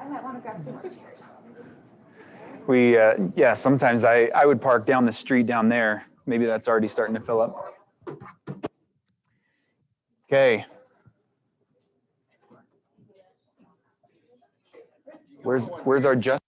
might want to grab some more chairs. Yeah, sometimes I would park down the street down there. Maybe that's already starting to fill up. Okay. Where's our just?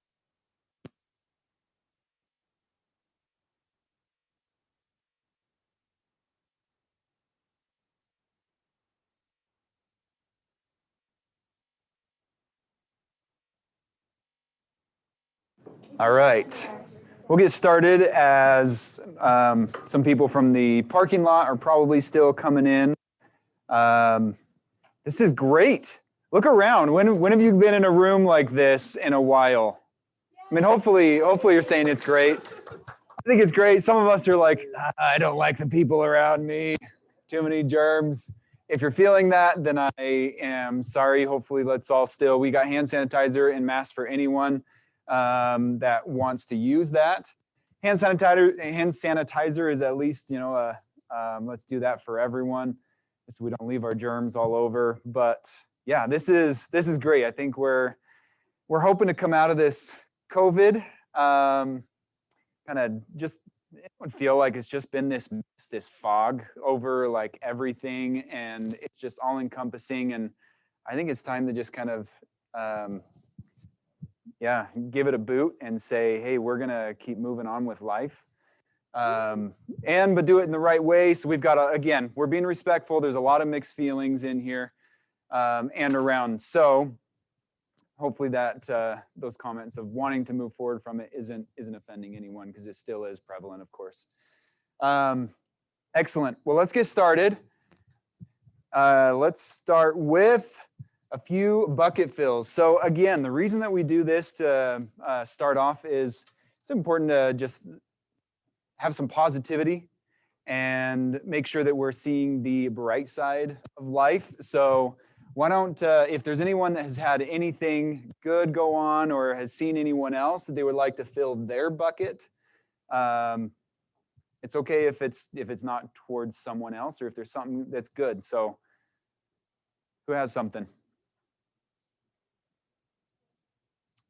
All right. We'll get started as some people from the parking lot are probably still coming in. This is great. Look around. When have you been in a room like this in a while? I mean, hopefully you're saying it's great. I think it's great. Some of us are like, I don't like the people around me. Too many germs. If you're feeling that, then I am sorry. Hopefully, let's all still. We got hand sanitizer and masks for anyone that wants to use that. Hand sanitizer is at least, let's do that for everyone, so we don't leave our germs all over. But yeah, this is great. I think we're hoping to come out of this COVID. Kind of just, it would feel like it's just been this fog over like everything, and it's just all encompassing. And I think it's time to just kind of give it a boot and say, hey, we're gonna keep moving on with life, but do it in the right way. So we've got again, we're being respectful. There's a lot of mixed feelings in here and around. So hopefully that those comments of wanting to move forward from it isn't offending anyone, because it still is prevalent, of course. Excellent. Well, let's get started. Let's start with a few bucket fills. So again, the reason that we do this to start off is it's important to just have some positivity and make sure that we're seeing the bright side of life. So why don't, if there's anyone that has had anything good go on or has seen anyone else that they would like to fill their bucket, it's okay if it's not towards someone else, or if there's something that's good. So who has something?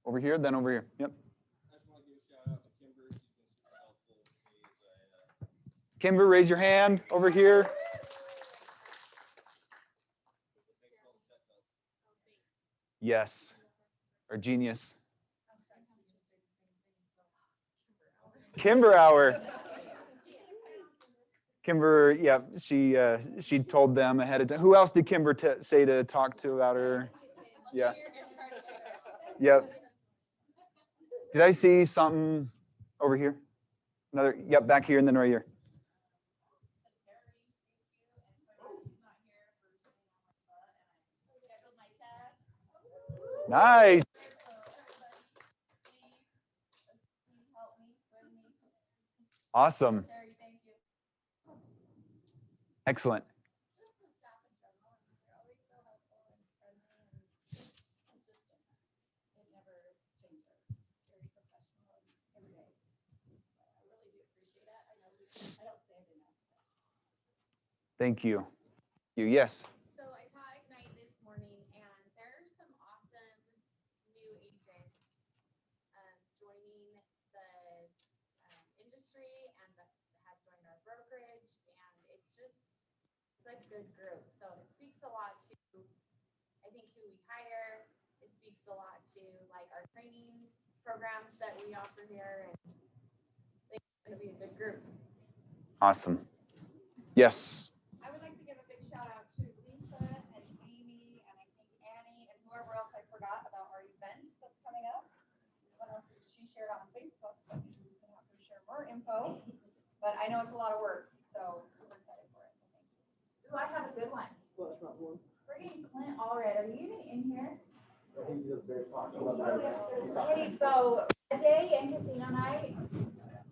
Over here, then over here. Yep. I just want to give a shout out to Kimber. She's been super helpful with me as Kimber, raise your hand over here. Yes, our genius. Kimber hour. Kimber, yeah, she told them ahead of time. Who else did Kimber say to talk to about her? Yeah. Yep. Did I see something over here? Another, yep, back here and then right here. Nice. Awesome. Excellent. Thank you. Yes. So I taught Ignite this morning, and there are some awesome new agents joining the industry and that have joined our brokerage, and it's a good group. So it speaks a lot to, I think, who we hire. It speaks a lot to like our training programs that we offer here, and I think it's going to be a good group. Awesome. Yes. I would like to give a big shout out to Lisa and Amy and I think Annie and whoever else I forgot about our event that's coming up. I don't know if she shared on Facebook, but we can have her share more info. But I know it's a lot of work, so super excited for it. So thank you. Ooh, I have a good one. We're getting Clint Allred. Are you even in here? Hey, so a day in casino night.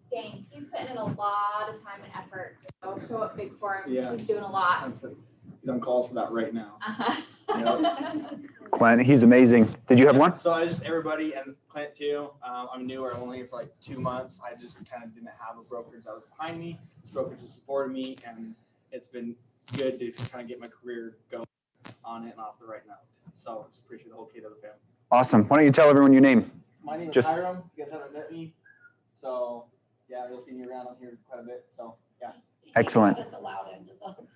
Dang, he's putting in a lot of time and effort. So show up big for him. Yeah. He's doing a lot. He's on calls for that right now. Clint, he's amazing. Did you have one? So I just, everybody, and Clint too. I'm newer. I'm only here for like 2 months. I just kind of didn't have a brokerage that was behind me. This brokerage has supported me, and it's been good to kind of get my career going on it and off the right note. So just appreciate the whole kid of the family. Awesome. Why don't you tell everyone your name? My name is Just- Hiram. You guys haven't met me, so yeah, you'll see me around on here quite a bit. So yeah. Excellent. At the loud end of the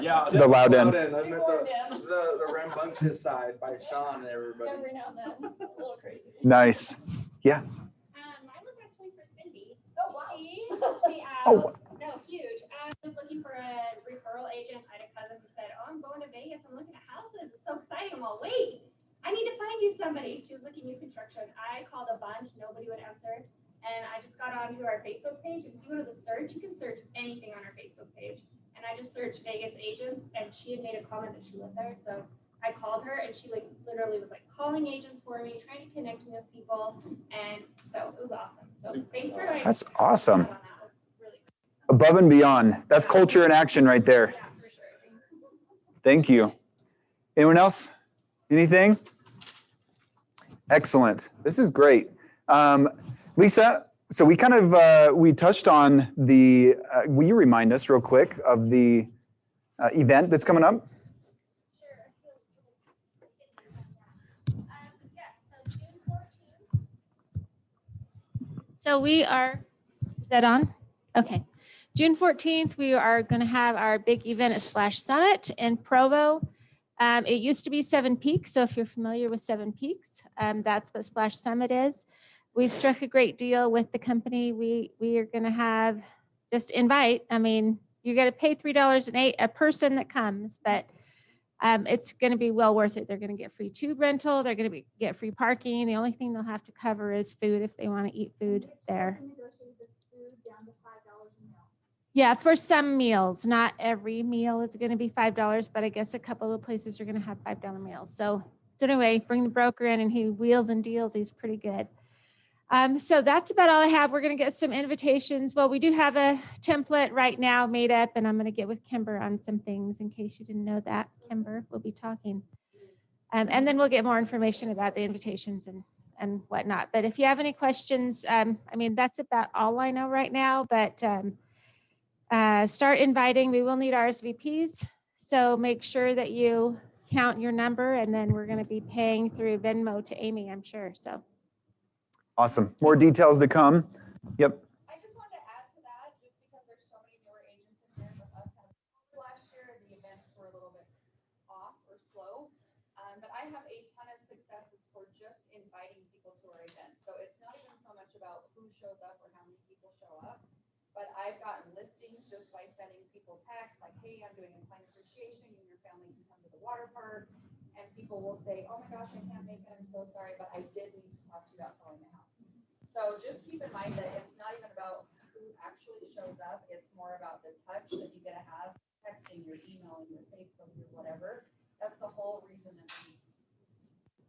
Yeah, The loud end. I met the rambunctious side by Sean and everybody. every now and then. It's a little crazy. Nice. Yeah. Mine was actually for Cindy. Oh, wow. She helped me out. Oh. No, huge. I was looking for a referral agent. I had a cousin who said, "Oh, I'm going to Vegas. I'm looking at houses. It's so exciting." I'm all, "Wait, I need to find you somebody." She was looking new construction. I called a bunch. Nobody would answer. And I just got onto our Facebook page. If you go to the search, you can search anything on our Facebook page. And I just searched Vegas agents, and she had made a comment that she lived there. So I called her, and she like literally was like calling agents for me, trying to connect me with people, and so it was awesome. So thanks for like, That's awesome. on that. It was really Above and beyond. That's culture in action right there. yeah, for sure. Thanks. Thank you. Anyone else? Anything? Excellent. This is great. Lisa, so we kind of, we touched on the, will you remind us real quick of the event that's coming up? Sure. Yes, so June 14th. So we are, is that on? Okay. June 14th, we are going to have our big event at Splash Summit in Provo. It used to be Seven Peaks, so if you're familiar with Seven Peaks, that's what Splash Summit is. We struck a great deal with the company. We are going to have just invite. I mean, you got to pay $3 a person that comes, but it's going to be well worth it. They're going to get free tube rental. They're going to get free parking. The only thing they'll have to cover is food if they want to eat food there. Yeah, for some meals. Not every meal is going to be $5, but I guess a couple of places are going to have $5 meals. So anyway, bring the broker in, and he wheels and deals. He's pretty good. So that's about all I have. We're going to get some invitations. Well, we do have a template right now made up, and I'm going to get with Kimber on some things in case you didn't know that. Kimber will be talking. And then we'll get more information about the invitations and whatnot. But if you have any questions, I mean, that's about all I know right now, but start inviting. We will need RSVPs. So make sure that you count your number, and then we're going to be paying through Venmo to Amy, I'm sure. So. Awesome. More details to come. Yep. I just wanted to add to that, just because there's so many newer agents in here with us. Last year, the events were a little bit off or slow, but I have a ton of successes for just inviting people to our events. So it's not even so much about who shows up or how many people show up, but I've gotten listings just by sending people texts like, "Hey, I'm doing a client appreciation. You and your family can come to the water park." And people will say, "Oh my gosh, I can't make it. I'm so sorry, but I did need to talk to you about selling my house." So just keep in mind that it's not even about who actually shows up. It's more about the touch that you get to have texting, your email, and your Facebook, or whatever. That's the whole reason that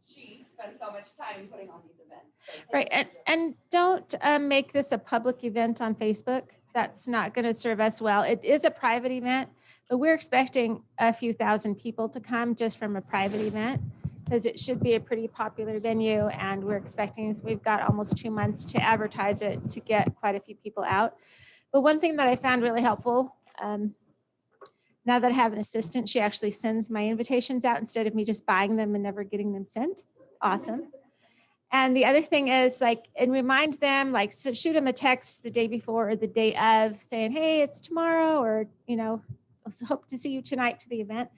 she spends so much time putting on these events. So Right, and don't make this a public event on Facebook. That's not going to serve us well. It is a private event, but we're expecting a few thousand people to come just from a private event, because it should be a pretty popular venue, and we're expecting, we've got almost 2 months to advertise it to get quite a few people out. But one thing that I found really helpful, now that I have an assistant, she actually sends my invitations out instead of me just buying them and never getting them sent. Awesome. And the other thing is, like, and remind them, like, so shoot them a text the day before or the day of saying, "Hey, it's tomorrow," or, you know, "Hope to see you tonight to the event."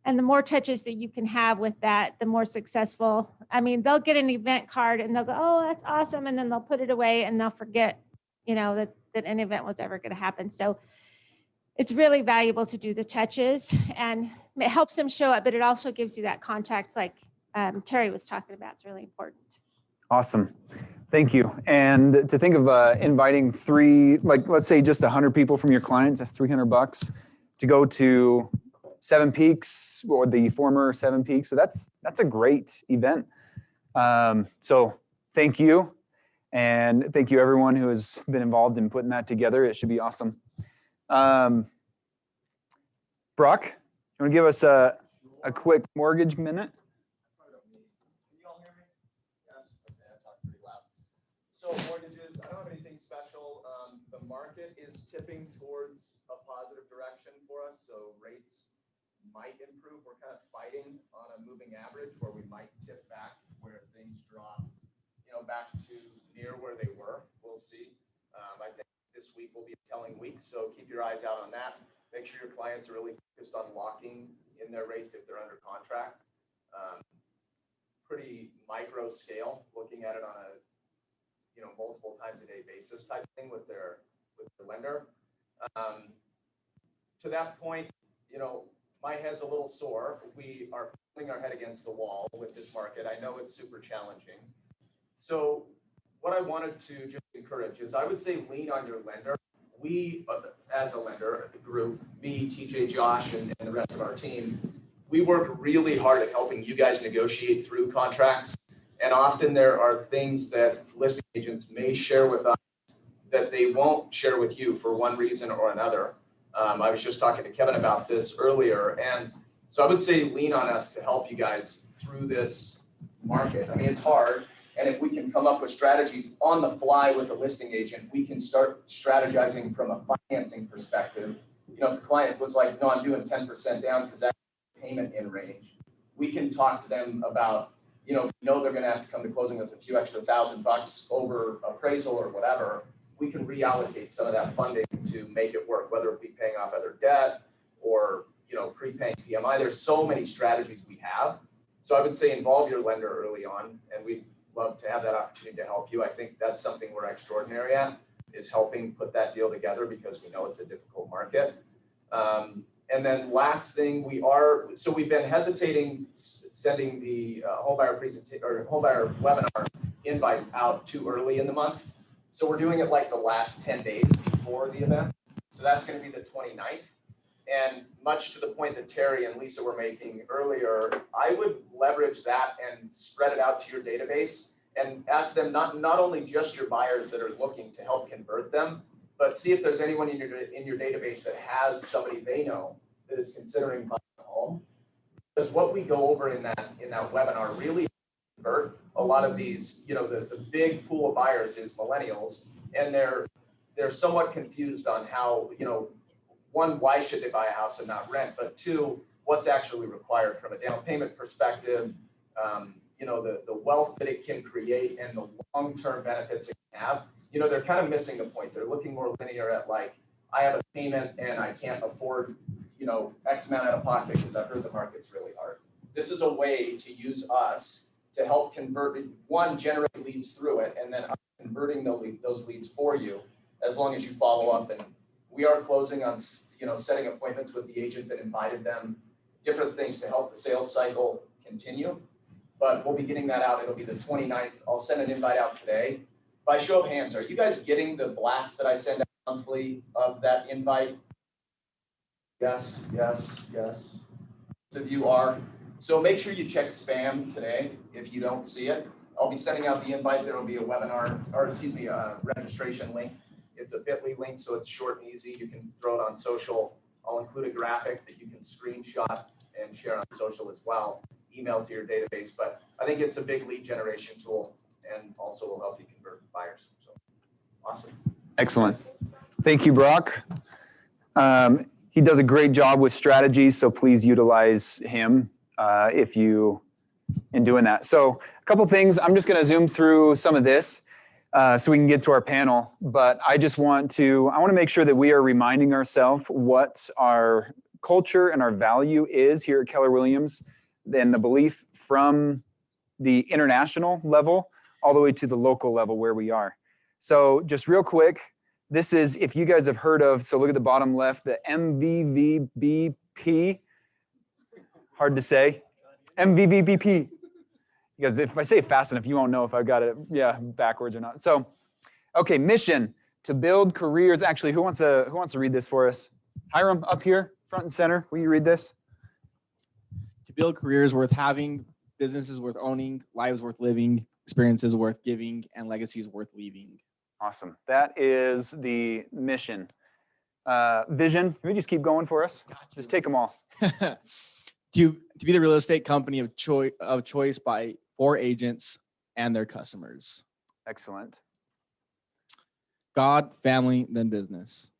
And the more touches that you can have with that, the more successful. I mean, they'll get an event card and they'll go, "Oh, that's awesome." And then they'll put it away and they'll forget, you know, that an event was ever going to happen. So it's really valuable to do the touches, and it helps them show up, but it also gives you that contact like Terry was talking about. It's really important. Awesome. Thank you. And to think of inviting three, like, let's say just 100 people from your clients, that's $300 to go to Seven Peaks, or the former Seven Peaks, but that's a great event. So thank you. And thank you everyone who has been involved in putting that together. It should be awesome. Brock, you want to give us a quick mortgage minute? Can you all hear me? Yes? Okay, I talk pretty loud. So mortgages, I don't have anything special. The market is tipping towards a positive direction for us. So rates might improve. We're kind of fighting on a moving average where we might tip back where things drop, back to near where they were. We'll see. I think this week will be a telling week, so keep your eyes out on that. Make sure your clients are really focused on locking in their rates if they're under contract. Pretty micro scale, looking at it on a multiple times a day basis type thing with their lender. To that point, my head's a little sore. We are putting our head against the wall with this market. I know it's super challenging. So what I wanted to just encourage is I would say lean on your lender. We, as a lender group, me, TJ, Josh, and the rest of our team, we work really hard at helping you guys negotiate through contracts. And often there are things that listing agents may share with us that they won't share with you for one reason or another. I was just talking to Kevin about this earlier. And so I would say lean on us to help you guys through this market. I mean, it's hard. And if we can come up with strategies on the fly with a listing agent, we can start strategizing from a financing perspective. If the client was like, no, I'm doing 10% down because that's payment in range, we can talk to them about, if we know they're going to have to come to closing with a few extra $1,000 over appraisal or whatever, we can reallocate some of that funding to make it work, whether it be paying off other debt or, prepaying PMI. There's so many strategies we have. So I would say involve your lender early on, and we'd love to have that opportunity to help you. I think that's something we're extraordinary at, is helping put that deal together because we know it's a difficult market. And then last thing, we've been hesitating sending the homebuyer presentation or homebuyer webinar invites out too early in the month. So we're doing it like the last 10 days before the event. So that's going to be the 29th. And much to the point that Terry and Lisa were making earlier, I would leverage that and spread it out to your database and ask them not only just your buyers that are looking to help convert them, but see if there's anyone in your database that has somebody they know that is considering buying a home. Because what we go over in that webinar really convert a lot of these, the big pool of buyers is millennials, and they're somewhat confused on how, one, why should they buy a house and not rent? But two, what's actually required from a down payment perspective, the wealth that it can create and the long-term benefits it can have. They're kind of missing the point. They're looking more linear at like, I have a payment and I can't afford, X amount out of pocket because I've heard the market's really hard. This is a way to use us to help convert, one, generate leads through it, and then converting those leads for you as long as you follow up. And we are closing on, setting appointments with the agent that invited them, different things to help the sales cycle continue. But we'll be getting that out. It'll be the 29th. I'll send an invite out today. By show of hands, are you guys getting the blast that I send out monthly of that invite? Yes, yes, yes. Most of you are. So make sure you check spam today if you don't see it. I'll be sending out the invite. There will be a webinar, a registration link. It's a bit.ly link, so it's short and easy. You can throw it on social. I'll include a graphic that you can screenshot and share on social as well. Email to your database, but I think it's a big lead generation tool and also will help you convert buyers. So awesome. Excellent. Thank you, Brock. He does a great job with strategies, so please utilize him in doing that. So a couple things. I'm just going to zoom through some of this so we can get to our panel. But I want to make sure that we are reminding ourselves what our culture and our value is here at Keller Williams, and the belief from the international level all the way to the local level where we are. So just real quick, this is, if you guys have heard of, so look at the bottom left, the MVVBP, hard to say, MVVBP. Because if I say it fast enough, you won't know if I've got it, backwards or not. So, okay, mission, to build careers. Actually, who wants to read this for us? Hiram, up here, front and center, will you read this? To build careers worth having, businesses worth owning, lives worth living, experiences worth giving, and legacies worth leaving. Awesome. That is the mission. Vision, can we just keep going for us? Just take them all. To be the real estate company of choice for agents and their customers. Excellent. God, family, then business.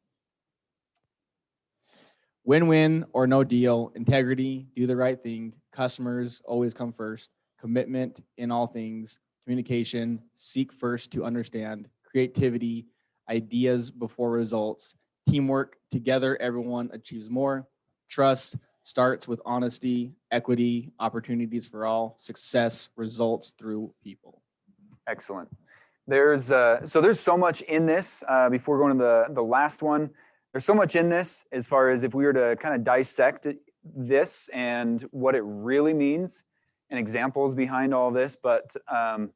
Win-win or no deal, integrity, do the right thing, customers always come first, commitment in all things, communication, seek first to understand, creativity, ideas before results, teamwork, together everyone achieves more, trust starts with honesty, equity, opportunities for all, success results through people. Excellent. There's so much in this. Before going to the last one, there's so much in this as far as if we were to kind of dissect this and what it really means and examples behind all this. But for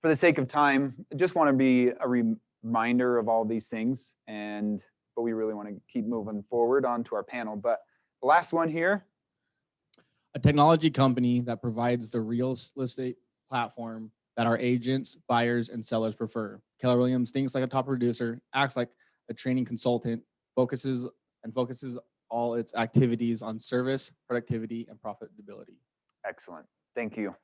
the sake of time, I just want to be a reminder of all these things. But we really want to keep moving forward onto our panel. But the last one here. A technology company that provides the real estate platform that our agents, buyers, and sellers prefer. Keller Williams thinks like a top producer, acts like a training consultant, focuses all its activities on service, productivity, and profitability. Excellent. Thank you.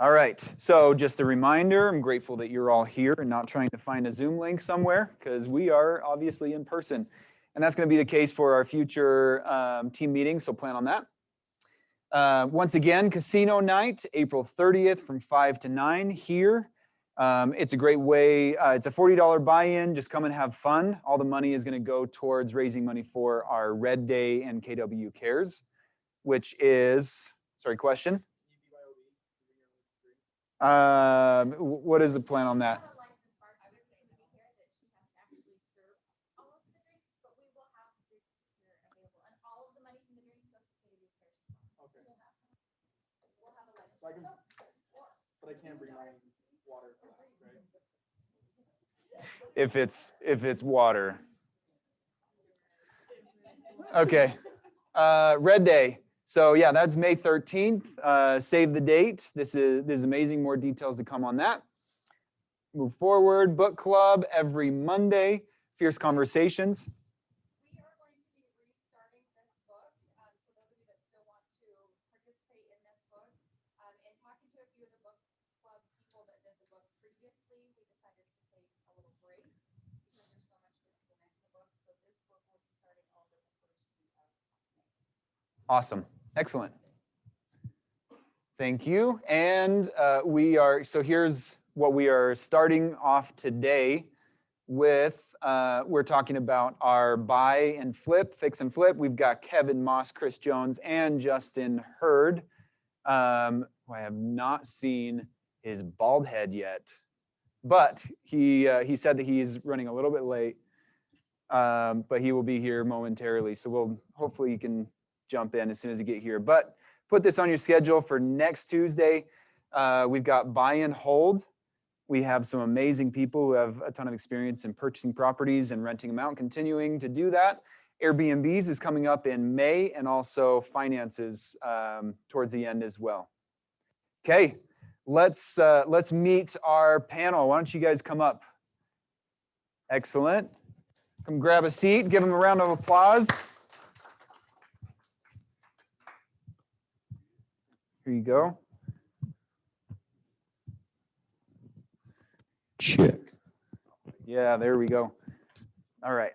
All right. So just a reminder, I'm grateful that you're all here and not trying to find a Zoom link somewhere, because we are obviously in person. And that's going to be the case for our future team meetings, so plan on that. Once again, casino night, April 30th from 5 to 9 here. It's a great way. It's a $40 buy-in. Just come and have fun. All the money is going to go towards raising money for our Red Day and KW Cares, which is, sorry, question? What is the plan on that? So I can, but I can't bring my water flask, right? If it's water. Okay. Red Day. So yeah, that's May 13th. Save the date. This is amazing. More details to come on that. Move forward. Book club every Monday. Fierce Conversations. We are going to be restarting this book. So those of you that still want to participate in this book, and talking to a few of the book club people that did the book previously, we decided to take a little break because there's so much to implement in the book. So this book will be starting over the first week of May. Awesome. Excellent. Thank you. And so here's what we are starting off today with. We're talking about our buy and flip, fix and flip. We've got Kevin Moss, Chris Jones, and Justin Hurd, who I have not seen his bald head yet, but he said that he's running a little bit late, but he will be here momentarily. So hopefully you can jump in as soon as you get here. But put this on your schedule for next Tuesday. We've got buy and hold. We have some amazing people who have a ton of experience in purchasing properties and renting them out, continuing to do that. Airbnbs is coming up in May, and also finances towards the end as well. Okay, let's meet our panel. Why don't you guys come up? Excellent. Come grab a seat. Give them a round of applause. Here you go. Check. Yeah, there we go. All right.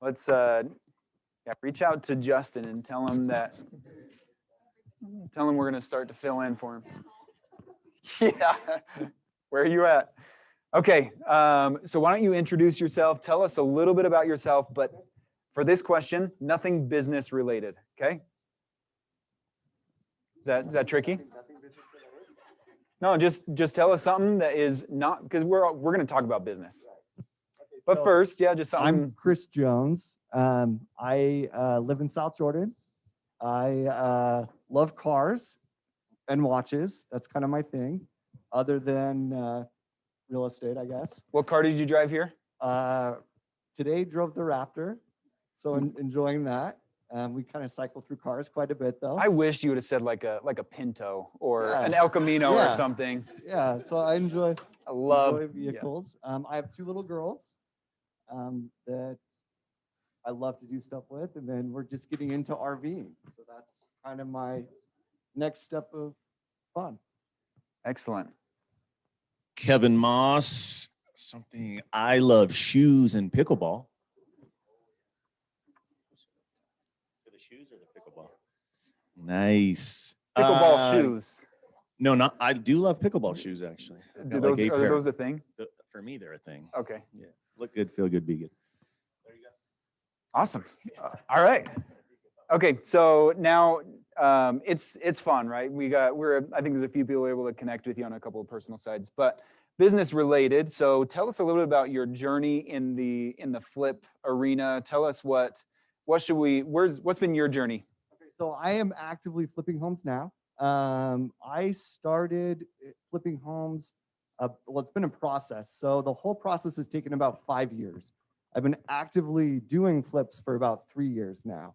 Let's reach out to Justin and tell him we're going to start to fill in for him. Yeah. Where are you at? Okay. So why don't you introduce yourself? Tell us a little bit about yourself, but for this question, nothing business related. Okay. Is that tricky? No, just tell us something that is not, because we're going to talk about business. But first, just something. I'm Chris Jones. I live in South Jordan. I love cars and watches. That's kind of my thing, other than real estate, I guess. What car did you drive here? Today drove the Raptor, so enjoying that. We kind of cycle through cars quite a bit, though. I wish you would have said like a Pinto or an El Camino or something. Yeah, so I enjoy vehicles. I have two little girls that I love to do stuff with, and then we're just getting into RVing. So that's kind of my next step of fun. Excellent. Kevin Moss, something I love shoes and pickleball. shoes or the pickleball? Nice. Pickleball shoes. No, not. I do love pickleball shoes actually. I've Do got like those, 8 are pair. those a thing? For me, they're a thing. Okay. Yeah. Look good, feel good, be good. There you go. Awesome. All right. Okay, so now it's fun, right? I think there's a few people able to connect with you on a couple of personal sides, but business related. So tell us a little bit about your journey in the flip arena. Tell us what's been your journey? Okay, so I am actively flipping homes now. I started flipping homes. Well, it's been a process. So the whole process has taken about 5 years. I've been actively doing flips for about 3 years now.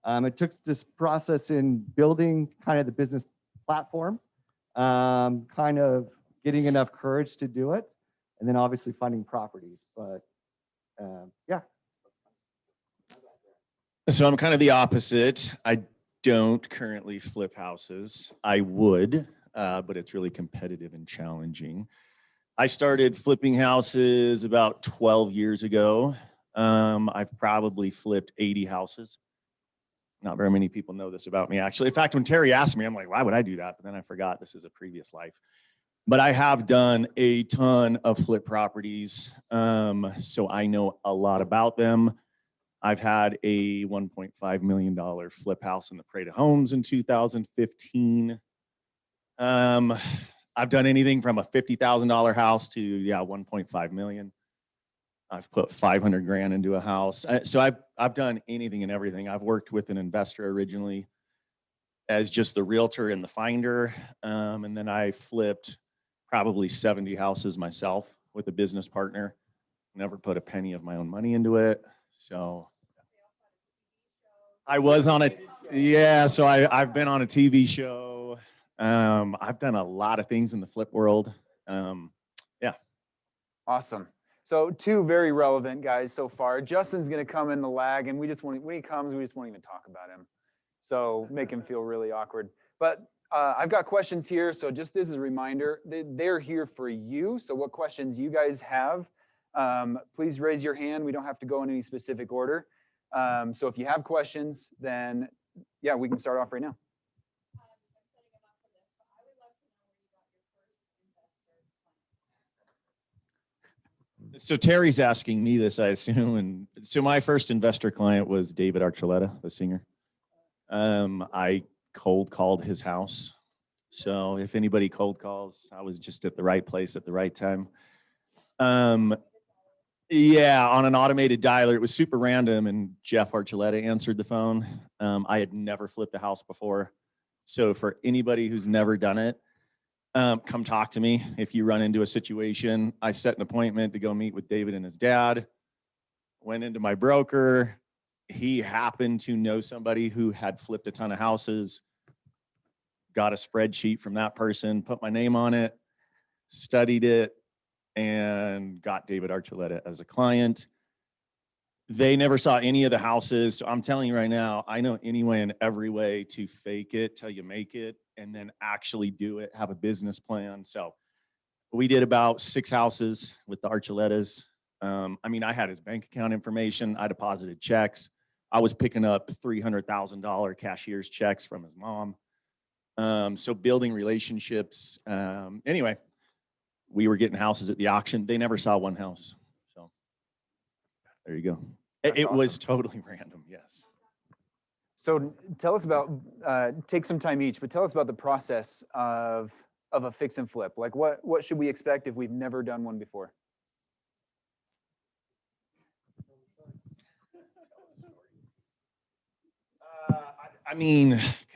It took this process in building kind of the business platform, kind of getting enough courage to do it, and then obviously finding properties. But yeah. So I'm kind of the opposite. I don't currently flip houses. I would, but it's really competitive and challenging. I started flipping houses about 12 years ago. I've probably flipped 80 houses. Not very many people know this about me, actually. In fact, when Terry asked me, I'm like, why would I do that? But then I forgot this is a previous life. But I have done a ton of flip properties, so I know a lot about them. I've had a $1.5 million flip house in the Parade of Homes in 2015. I've done anything from a $50,000 house to 1.5 million. I've put 500 grand into a house. So I've done anything and everything. I've worked with an investor originally as just the realtor and the finder. And then I flipped probably 70 houses myself with a business partner. Never put a penny of my own money into it. So I was on so I've been on a TV show. I've done a lot of things in the flip world. Awesome. So 2 very relevant guys so far. Justin's going to come in the lag, and when he comes, we just won't even talk about him. So make him feel really awkward. But I've got questions here. So just as a reminder, they're here for you. So what questions you guys have, please raise your hand. We don't have to go in any specific order. So if you have questions, then we can start off right now. So Terry's asking me this, I assume. And so my first investor client was David Archuleta, the singer. I cold called his house. So if anybody cold calls, I was just at the right place at the right time. On an automated dialer. It was super random, and Jeff Archuleta answered the phone. I had never flipped a house before. So for anybody who's never done it, come talk to me if you run into a situation. I set an appointment to go meet with David and his dad. Went into my broker. He happened to know somebody who had flipped a ton of houses. Got a spreadsheet from that person, put my name on it, studied it, and got David Archuleta as a client. They never saw any of the houses. So I'm telling you right now, I know any way and every way to fake it till you make it, and then actually do it, have a business plan. So we did about 6 houses with the Archuletas. I had his bank account information. I deposited checks. I was picking up $300,000 cashier's checks from his mom. So building relationships. Anyway, we were getting houses at the auction. They never saw one house. So there you go. It awesome. Was totally random, yes. So tell us about, take some time each, but tell us about the process of a fix and flip. Like what should we expect if we've never done one before?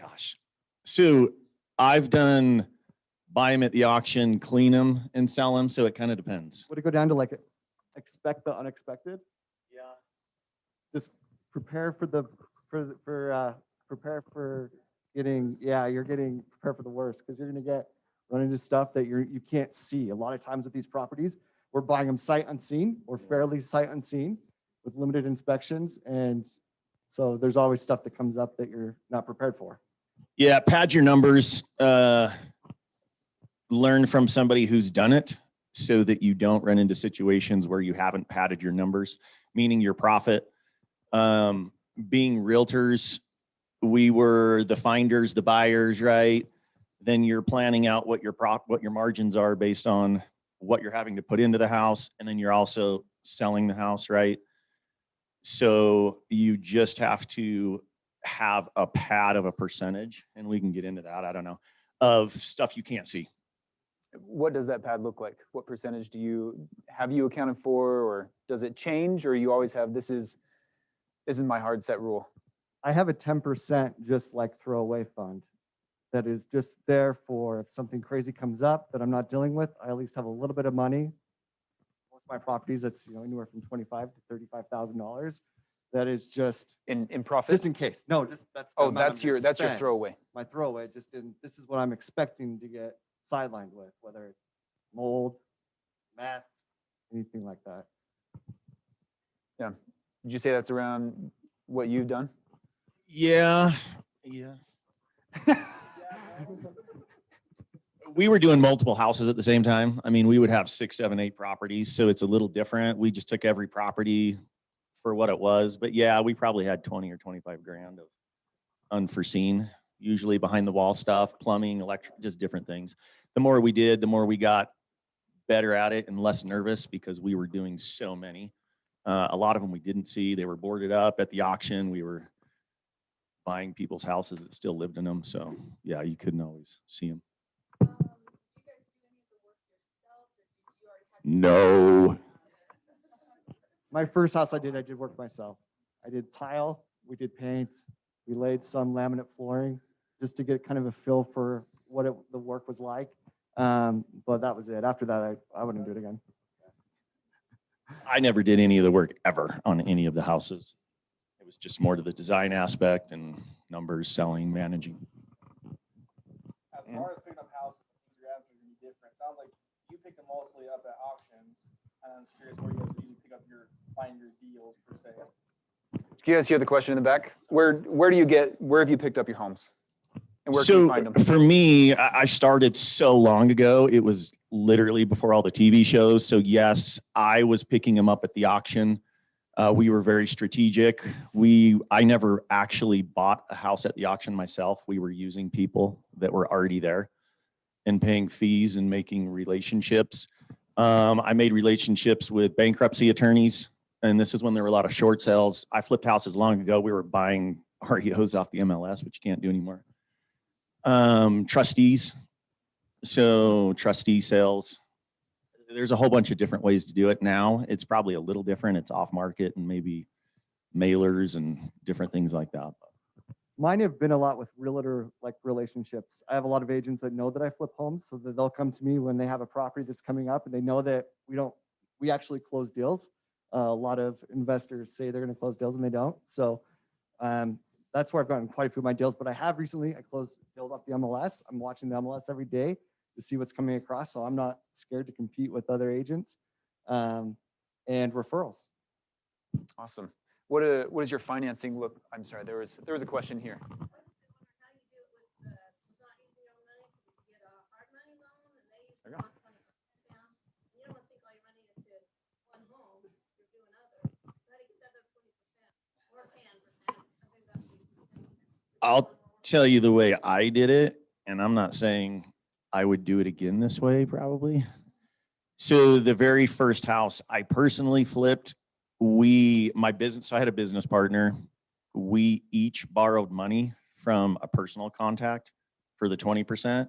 Gosh. So I've done buy them at the auction, clean them, and sell them. So it kind of depends. Would it go down to like expect the unexpected? Yeah. Just prepare for getting, you're getting prepared for the worst, because you're going to run into stuff that you can't see. A lot of times with these properties, we're buying them sight unseen or fairly sight unseen with limited inspections. And so there's always stuff that comes up that you're not prepared for. Yeah, pad your numbers. Learn from somebody who's done it so that you don't run into situations where you haven't padded your numbers, meaning your profit. Being realtors, we were the finders, the buyers, right? Then you're planning out what your margins are based on what you're having to put into the house. And then you're also selling the house, right? So you just have to have a pad of a percentage, and we can get into that, I don't know, of stuff you can't see. What does that pad look like? What percentage have you accounted for, or does it change, or you always have, this is my hard set rule? I have a 10% just like throwaway fund that is just there for if something crazy comes up that I'm not dealing with, I at least have a little bit of money. Most of my properties, that's anywhere from $25,000 to $35,000. That is just in profit, just in case. No, just that's the amount that's I'm gonna your spend. throwaway. My throwaway just in. This is what I'm expecting to get sidelined with, whether it's mold, math, anything like that. Yeah. Did you say that's around what you've done? Yeah. We were doing multiple houses at the same time. I mean, we would have 6, 7, 8 properties, so it's a little different. We just took every property for what it was. But yeah, we probably had 20 or 25 grand of unforeseen, usually behind the wall stuff, plumbing, electric, just different things. The more we did, the more we got better at it and less nervous because we were doing so many. A lot of them we didn't see. They were boarded up at the auction. We were buying people's houses that still lived in them. So yeah, you couldn't always see them. No. My first house I did work myself. I did tile, we did paint, we laid some laminate flooring just to get kind of a feel for what the work was like. But that was it. After that, I wouldn't do it again. I never did any of the work ever on any of the houses. It was just more to the design aspect and numbers, selling, managing. As far as picking up houses, your answer is going to be different. Sounds like you pick them mostly up at auctions, and I was curious where you guys usually pick up find your deals per se. Do you guys hear the question in the back? Where have you picked up your homes? And where can you find them? For me, I started so long ago. It was literally before all the TV shows. So yes, I was picking them up at the auction. We were very strategic. I never actually bought a house at the auction myself. We were using people that were already there and paying fees and making relationships. I made relationships with bankruptcy attorneys, and this is when there were a lot of short sales. I flipped houses long ago. We were buying REOs off the MLS, which you can't do anymore. Trustees. So trustee sales. There's a whole bunch of different ways to do it now. It's probably a little different. It's off market and maybe mailers and different things like that. Mine have been a lot with realtor relationships. I have a lot of agents that know that I flip homes, so that they'll come to me when they have a property that's coming up and they know that we actually close deals. A lot of investors say they're going to close deals and they don't. So that's where I've gotten quite a few of my deals. But I closed deals off the MLS. I'm watching the MLS every day to see what's coming across. So I'm not scared to compete with other agents and referrals. Awesome. What does your financing look? I'm sorry, there was a question here. I'll tell you the way I did it, and I'm not saying I would do it again this way, probably. So the very first house I personally flipped, so I had a business partner. We each borrowed money from a personal contact for the 20%.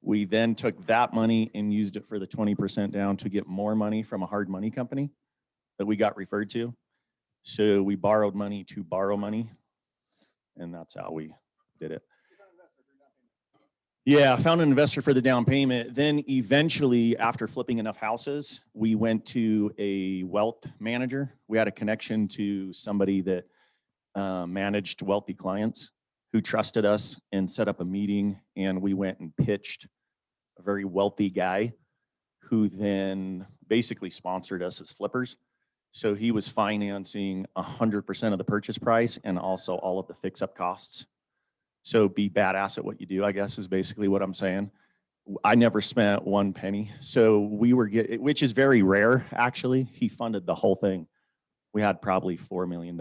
We then took that money and used it for the 20% down to get more money from a hard money company that we got referred to. So we borrowed money to borrow money, and that's how we did it. Yeah, I found an investor for the down payment. Then eventually, after flipping enough houses, we went to a wealth manager. We had a connection to somebody that managed wealthy clients who trusted us and set up a meeting. And we went and pitched a very wealthy guy who then basically sponsored us as flippers. So he was financing 100% of the purchase price and also all of the fix-up costs. So be badass at what you do, I guess, is basically what I'm saying. I never spent one penny. So we were which is very rare, actually. He funded the whole thing. We had probably $4 million.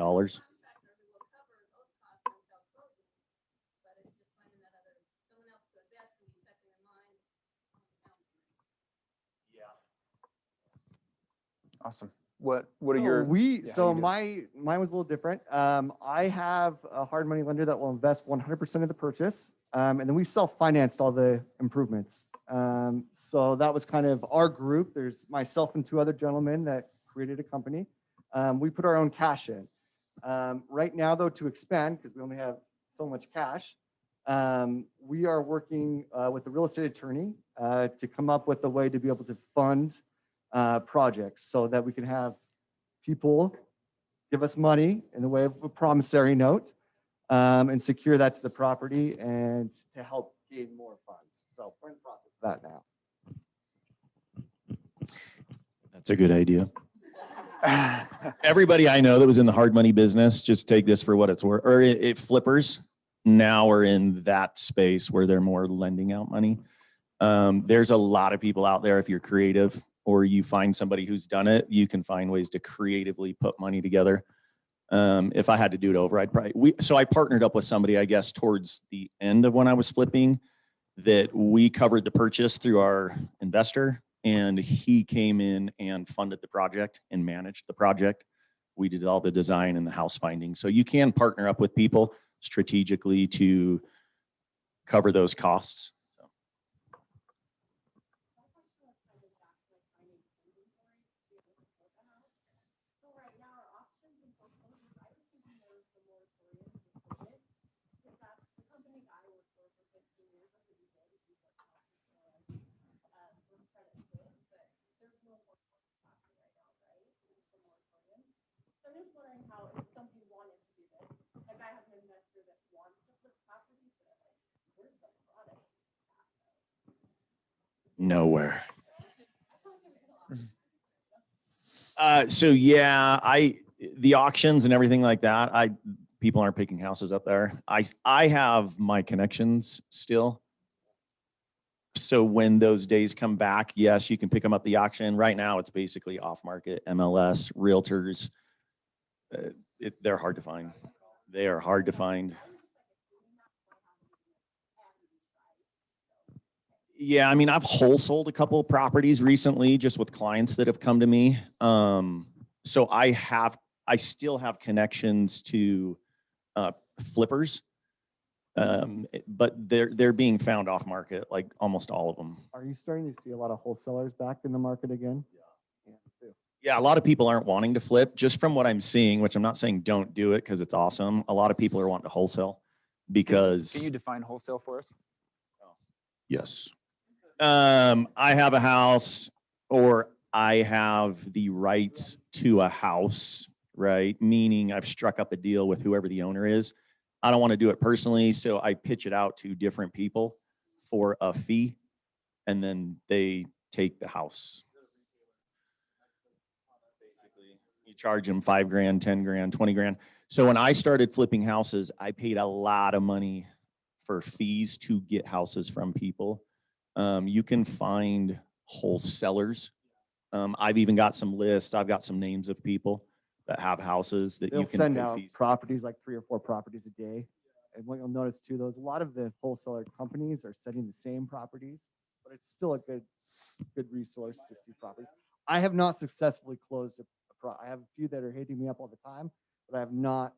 Awesome. What are So your? we, yeah, how so you do it? mine was a little different. I have a hard money lender that will invest 100% of the purchase. And then we self-financed all the improvements. So that was kind of our group. There's myself and two other gentlemen that created a company. We put our own cash in. Right now though, to expand, because we only have so much cash, we are working with a real estate attorney to come up with a way to be able to fund projects so that we can have people give us money in the way of a promissory note and secure that to the property and to help gain more funds. So we're in the process of that now. That's a good idea. Everybody I know that was in the hard money business, just take this for what it's worth, or flippers now are in that space where they're more lending out money. There's a lot of people out there, if you're creative or you find somebody who's done it, you can find ways to creatively put money together. If I had to do it over, so I partnered up with somebody, I guess, towards the end of when I was flipping, that we covered the purchase through our investor, and he came in and funded the project and managed the project. We did all the design and the house finding. So you can partner up with people strategically to cover those costs. So I'm just wondering how, if somebody wanted to do this, like I have an investor that wants to flip properties, but I'm like, where's the product? Nowhere. So yeah, the auctions and everything like that, people aren't picking houses up there. I have my connections still. So when those days come back, yes, you can pick them up the auction. Right now, it's basically off market, MLS, realtors. They're hard to find. They are hard to find. Yeah, I mean, I've wholesaled a couple of properties recently just with clients that have come to me. So I still have connections to flippers, but they're being found off market, like almost all of them. Are you starting to see a lot of wholesalers back in the market again? Yeah, a lot of people aren't wanting to flip, just from what I'm seeing, which I'm not saying don't do it because it's awesome. A lot of people are wanting to wholesale because. Can you define wholesale for us? Yes. I have a house, or I have the rights to a house, right? Meaning I've struck up a deal with whoever the owner is. I don't want to do it personally, so I pitch it out to different people for a fee, and then they take the house. Basically, you charge them $5,000, $10,000, $20,000. So when I started flipping houses, I paid a lot of money for fees to get houses from people. You can find wholesalers. I've even got some lists. I've got some names of people that have houses that They'll you can send pay out fees. properties, like 3 or 4 properties a day. And what you'll notice too, a lot of the wholesaler companies are sending the same properties, but it's still a good resource to see properties. I have not successfully closed I have a few that are hitting me up all the time, but I have not.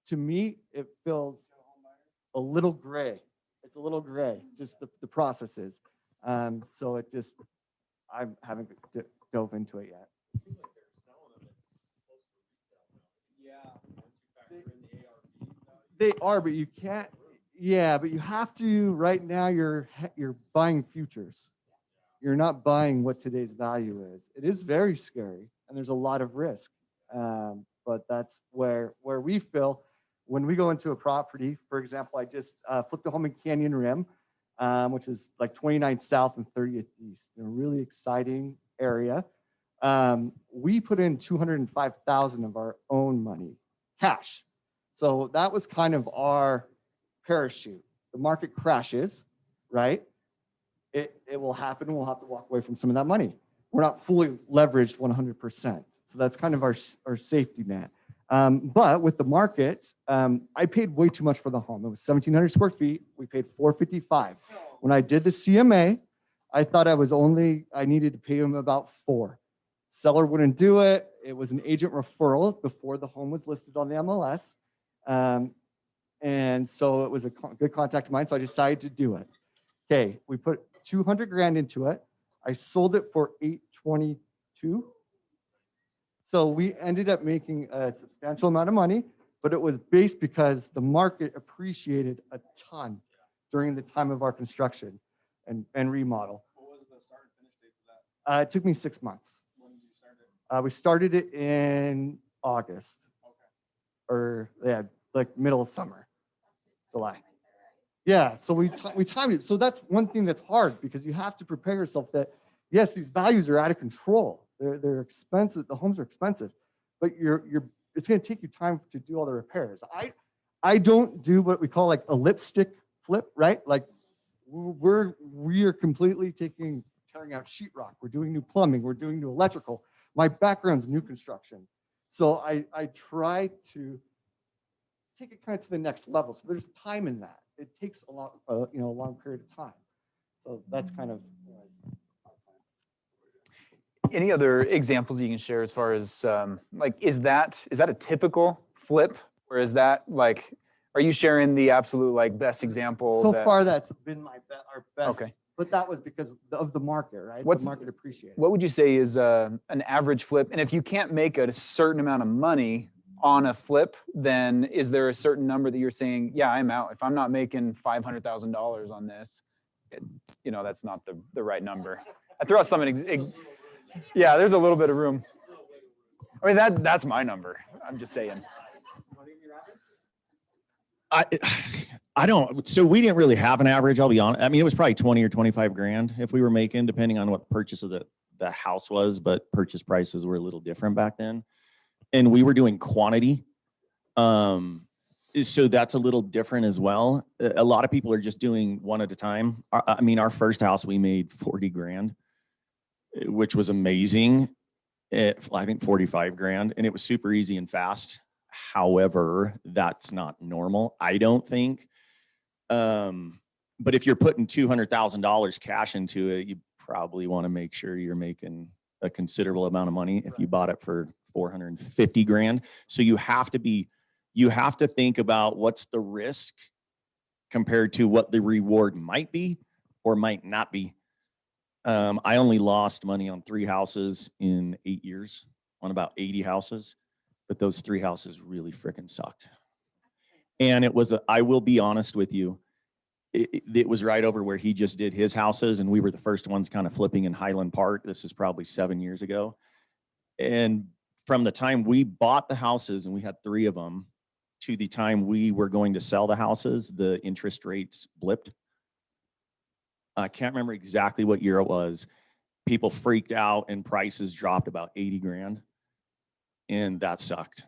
To me, it feels a little gray. It's a little gray, just the processes. So it just, I haven't dove into it yet. They are, but you can't. Yeah, but you have to. Right now, you're buying futures. You're not buying what today's value is. It is very scary, and there's a lot of risk. But that's where we feel when we go into a property. For example, I just flipped a home in Canyon Rim, which is like 29th South and 30th East, in a really exciting area. We put in $205,000 of our own money, cash. So that was kind of our parachute. The market crashes, right? It will happen. We'll have to walk away from some of that money. We're not fully leveraged 100%. So that's kind of our safety net. But with the market, I paid way too much for the home. It was 1,700 square feet. We paid $455. When I did the CMA, I thought I needed to pay him about $4. Seller wouldn't do it. It was an agent referral before the home was listed on the MLS. And so it was a good contact of mine. So I decided to do it. Okay, we put 200 grand into it. I sold it for 822. So we ended up making a substantial amount of money, but it was based because the market appreciated a ton during the time of our construction and remodel. What was the start and finish dates of that? It took me 6 months. When did you start it? We started it in August, or yeah, like middle of summer, July. Yeah, so we timed it. So that's one thing that's hard because you have to prepare yourself that yes, these values are out of control. They're expensive. The homes are expensive, but it's going to take you time to do all the repairs. I don't do what we call like a lipstick flip, right? Like we are completely tearing out sheetrock. We're doing new plumbing. We're doing new electrical. My background's new construction, so I try to take it kind of to the next level. So there's time in that. It takes a lot, a long period of time. So that's kind of. Any other examples you can share as far as like, is that a typical flip, or is that like, are you sharing the absolute like best example? So far, that's been our best. Okay. But that was because of the market, right? The market appreciated. What would you say is an average flip? And if you can't make a certain amount of money on a flip, then is there a certain number that you're saying, yeah, I'm out. If I'm not making $500,000 on this, that's not the right number. I throw out some, yeah, there's a little bit of room. I mean, that's my number. I'm just saying. I don't, so we didn't really have an average, I'll be honest. I mean, it was probably 20 or 25 grand if we were making, depending on what purchase of the house was, but purchase prices were a little different back then. And we were doing quantity. So that's a little different as well. A lot of people are just doing one at a time. I mean, our first house, we made 40 grand, which was amazing. I think 45 grand, and it was super easy and fast. However, that's not normal, I don't think. But if you're putting $200,000 cash into it, you probably want to make sure you're making a considerable amount of money if you bought it for 450 grand. So you have to think about what's the risk compared to what the reward might be or might not be. I only lost money on 3 houses in 8 years on about 80 houses, but those 3 houses really freaking sucked. And I will be honest with you, it was right over where he just did his houses, and we were the first ones kind of flipping in Highland Park. This is probably 7 years ago. And from the time we bought the houses, and we had 3 of them, to the time we were going to sell the houses, the interest rates blipped. I can't remember exactly what year it was. People freaked out and prices dropped about 80 grand. And that sucked.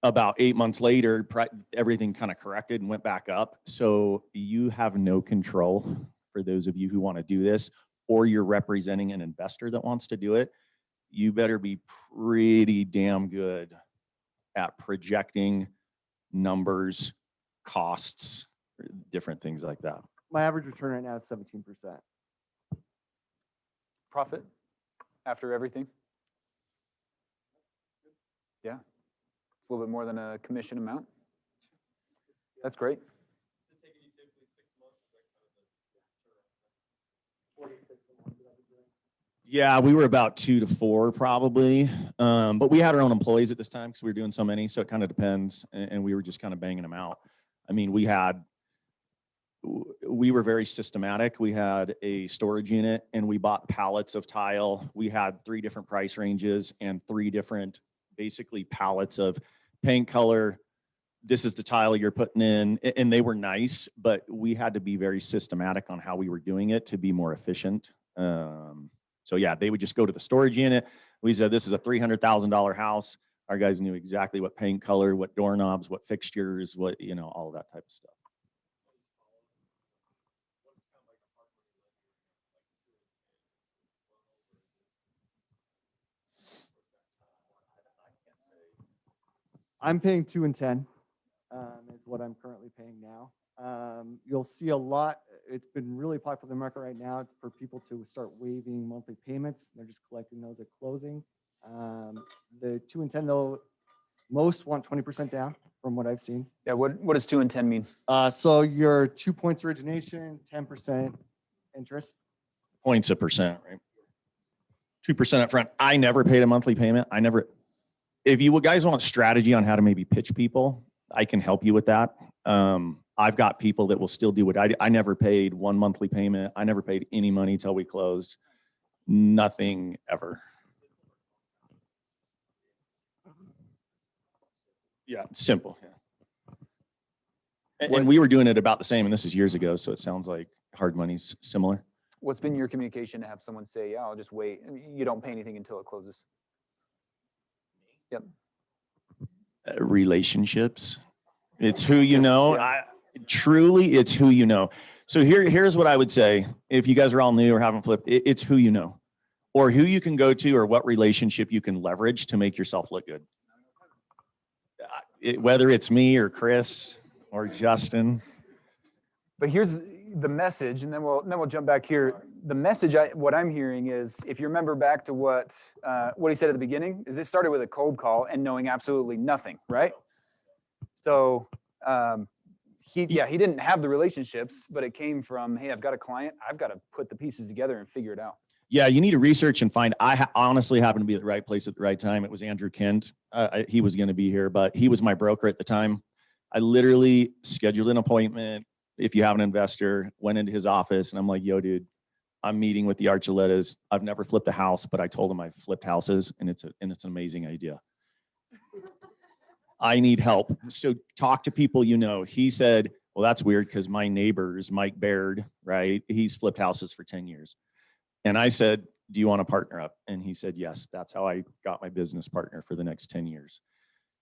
About 8 months later, everything kind of corrected and went back up. So you have no control for those of you who want to do this, or you're representing an investor that wants to do it. You better be pretty damn good at projecting numbers, costs, different things like that. My average return right now is 17%. Profit after everything? Yeah. It's a little bit more than a commission amount. That's great. Yeah, we were about 2 to 4 probably. But we had our own employees at this time because we were doing so many. So it kind of depends. And we were just kind of banging them out. I mean, we were very systematic. We had a storage unit and we bought pallets of tile. We had 3 different price ranges and 3 different basically pallets of paint color. This is the tile you're putting in. And they were nice, but we had to be very systematic on how we were doing it to be more efficient. So yeah, they would just go to the storage unit. We said, this is a $300,000 house. Our guys knew exactly what paint color, what doorknobs, what fixtures, what, all of that type of stuff. I'm paying 2 and 10 is what I'm currently paying now. You'll see a lot, it's been really popular in the market right now for people to start waiving monthly payments. They're just collecting those at closing. The 2 and 10 though, most want 20% down from what I've seen. Yeah, what does 2 and 10 mean? So your 2 points origination, 10% interest. Points a percent, right? 2% up front. I never paid a monthly payment. If you guys want strategy on how to maybe pitch people, I can help you with that. I've got people that will still do it. I never paid one monthly payment. I never paid any money till we closed. Nothing ever. Yeah, simple. Yeah. And we were doing it about the same, and this is years ago, so it sounds like hard money's similar. What's been your communication to have someone say, yeah, I'll just wait. You don't pay anything until it closes? Yep. Relationships. It's who you know. Truly, it's who you know. So here's what I would say. If you guys are all new or haven't flipped, it's who you know, or who you can go to, or what relationship you can leverage to make yourself look good. Whether it's me or Chris or Justin. But here's the message, and then we'll jump back here. The message, what I'm hearing is, if you remember back to what he said at the beginning, is it started with a cold call and knowing absolutely nothing, right? So he didn't have the relationships, but it came from, hey, I've got a client, I've got to put the pieces together and figure it out. Yeah, you need to research and find. I honestly happened to be at the right place at the right time. It was Andrew Kent. He was going to be here, but he was my broker at the time. I literally scheduled an appointment. If you have an investor, went into his office, and I'm like, yo, dude, I'm meeting with the Archulettas. I've never flipped a house, but I told him I've flipped houses, and it's an amazing idea. I need help. So talk to people you know. He said, well, that's weird because my neighbor's Mike Baird, right? He's flipped houses for 10 years. And I said, do you want to partner up? And he said, yes. That's how I got my business partner for the next 10 years.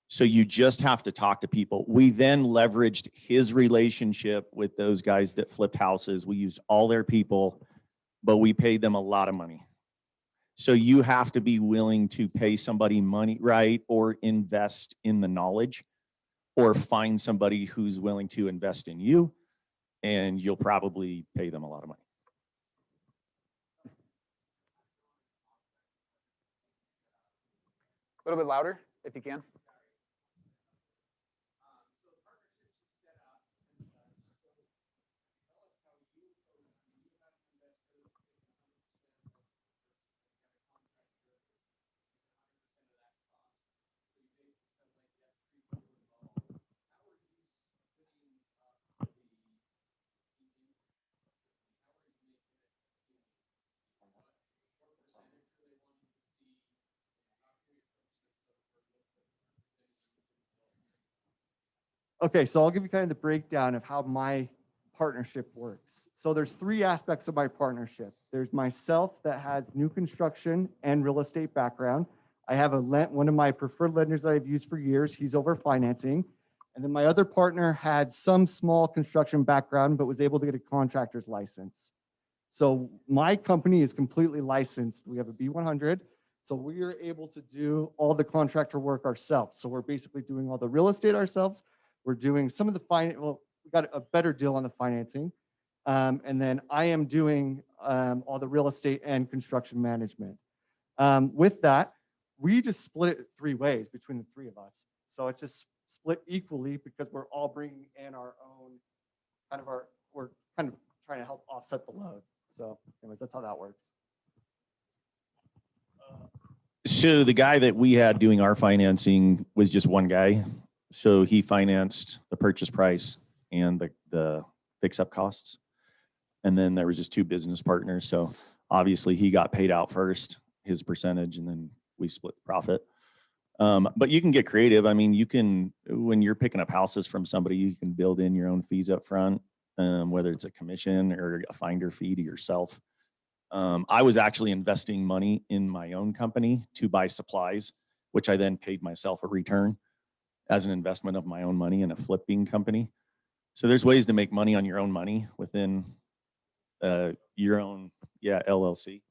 So you just have to talk to people. We then leveraged his relationship with those guys that flipped houses. We used all their people, but we paid them a lot of money. So you have to be willing to pay somebody money, right? Or invest in the knowledge, or find somebody who's willing to invest in you, and you'll probably pay them a lot of money. A little bit louder, if you can. Okay, so I'll give you kind of the breakdown of how my partnership works. So there's 3 aspects of my partnership. There's myself that has new construction and real estate background. I have one of my preferred lenders that I've used for years. He's over financing. And then my other partner had some small construction background, but was able to get a contractor's license. So my company is completely licensed. We have a B100. So we are able to do all the contractor work ourselves. So we're basically doing all the real estate ourselves. We're doing some of the we got a better deal on the financing. And then I am doing all the real estate and construction management. With that, we just split it 3 ways between the 3 of us. So it's just split equally because we're all bringing in our own we're kind of trying to help offset the load. So anyways, that's how that works. So the guy that we had doing our financing was just one guy. So he financed the purchase price and the fix-up costs. And then there was just 2 business partners. So obviously he got paid out first, his percentage, and then we split the profit. But you can get creative. I mean, when you're picking up houses from somebody, you can build in your own fees up front, whether it's a commission or a finder fee to yourself. I was actually investing money in my own company to buy supplies, which I then paid myself a return as an investment of my own money in a flipping company. So there's ways to make money on your own money within your own, LLC.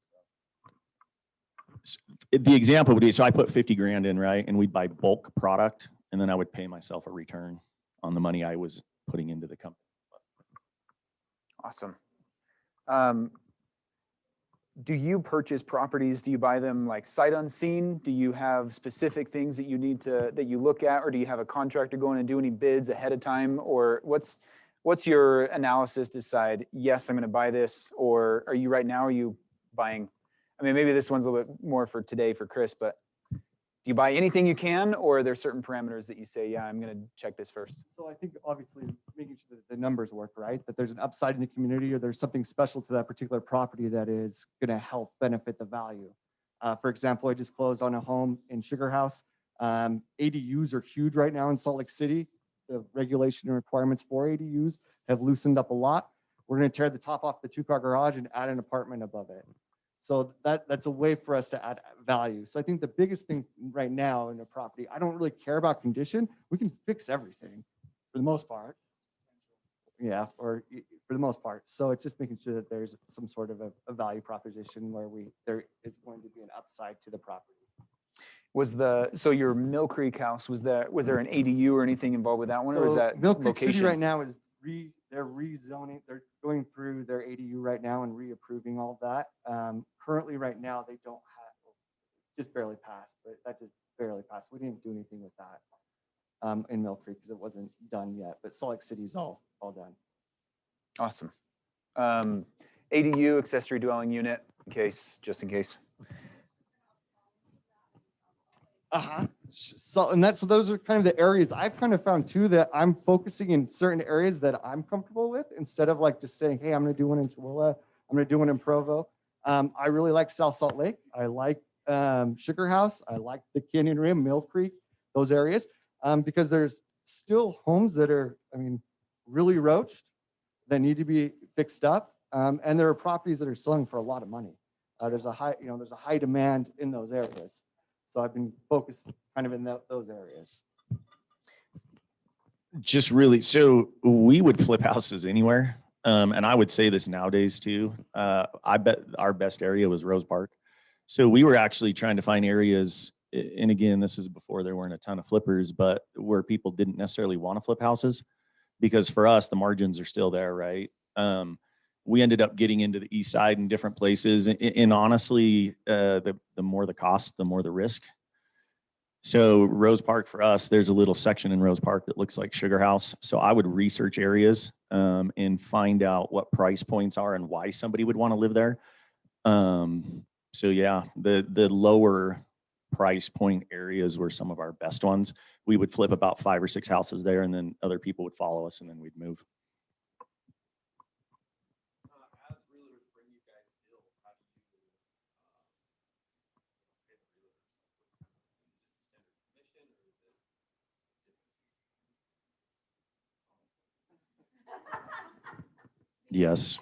So the example would be, so I put 50 grand in, right? And we'd buy bulk product, and then I would pay myself a return on the money I was putting into the company. Awesome. Do you purchase properties? Do you buy them like sight unseen? Do you have specific things that that you look at, or do you have a contractor go in and do any bids ahead of time? Or what's your analysis to decide, yes, I'm going to buy this, or are you buying? I mean, maybe this one's a little bit more for today for Chris, but do you buy anything you can, or are there certain parameters that you say, yeah, I'm going to check this first? So I think obviously making sure that the numbers work, right? That there's an upside in the community, or there's something special to that particular property that is going to help benefit the value. For example, I just closed on a home in Sugar House. ADUs are huge right now in Salt Lake City. The regulation and requirements for ADUs have loosened up a lot. We're going to tear the top off the 2-car garage and add an apartment above it. So that's a way for us to add value. So I think the biggest thing right now in a property, I don't really care about condition. We can fix everything for the most part. Yeah, or for the most part. So it's just making sure that there's some sort of a value proposition where there is going to be an upside to the property. So your Mill Creek house, was there an ADU or anything involved with that one, or was that Mill Creek location? City right now is they're rezoning. They're going through their ADU right now and reapproving all of that. Currently, right now, they don't have, just barely passed, but that just barely passed. We didn't do anything with that in Mill Creek because it wasn't done yet. But Salt Lake City's all done. Awesome. ADU, accessory dwelling unit, just in case. So those are kind of the areas I've kind of found too, that I'm focusing in certain areas that I'm comfortable with, instead of like just saying, hey, I'm going to do one in Chihuahua, I'm going to do one in Provo. I really like South Salt Lake. I like Sugar House. I like the Canyon Rim, Mill Creek, those areas, because there's still homes that are, really roached, that need to be fixed up. And there are properties that are selling for a lot of money. There's a high demand in those areas. So I've been focused kind of in those areas. Just really, so we would flip houses anywhere. And I would say this nowadays too. I bet our best area was Rose Park. So we were actually trying to find areas, and again, this is before there weren't a ton of flippers, but where people didn't necessarily want to flip houses, because for us, the margins are still there, right? We ended up getting into the east side in different places. And honestly, the more the cost, the more the risk. So Rose Park for us, there's a little section in Rose Park that looks like Sugar House. So I would research areas and find out what price points are and why somebody would want to live there. So yeah, the lower price point areas were some of our best ones. We would flip about 5 or 6 houses there, and then other people would follow us, and then we'd move. Yes.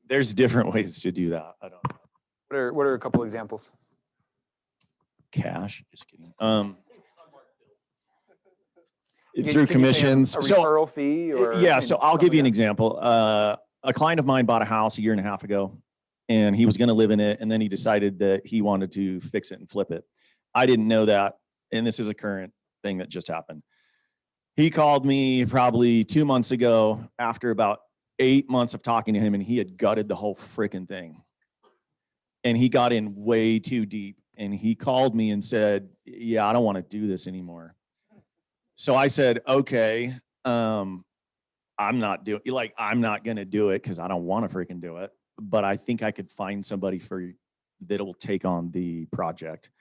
There's different ways to do that. I don't know. What are a couple examples? Cash, just kidding. Can Through you say commissions. a referral fee, or yeah, so I'll give you an example. A client of mine bought a house 1.5 years ago, and he was going to live in it, and then he decided that he wanted to fix it and flip it. I didn't know that, and this is a current thing that just happened. He called me probably 2 months ago after about 8 months of talking to him, and he had gutted the whole freaking thing. And he got in way too deep, and he called me and said, yeah, I don't want to do this anymore. So I said, okay, I'm not going to do it because I don't want to freaking do it, but I think I could find somebody that'll take on the project.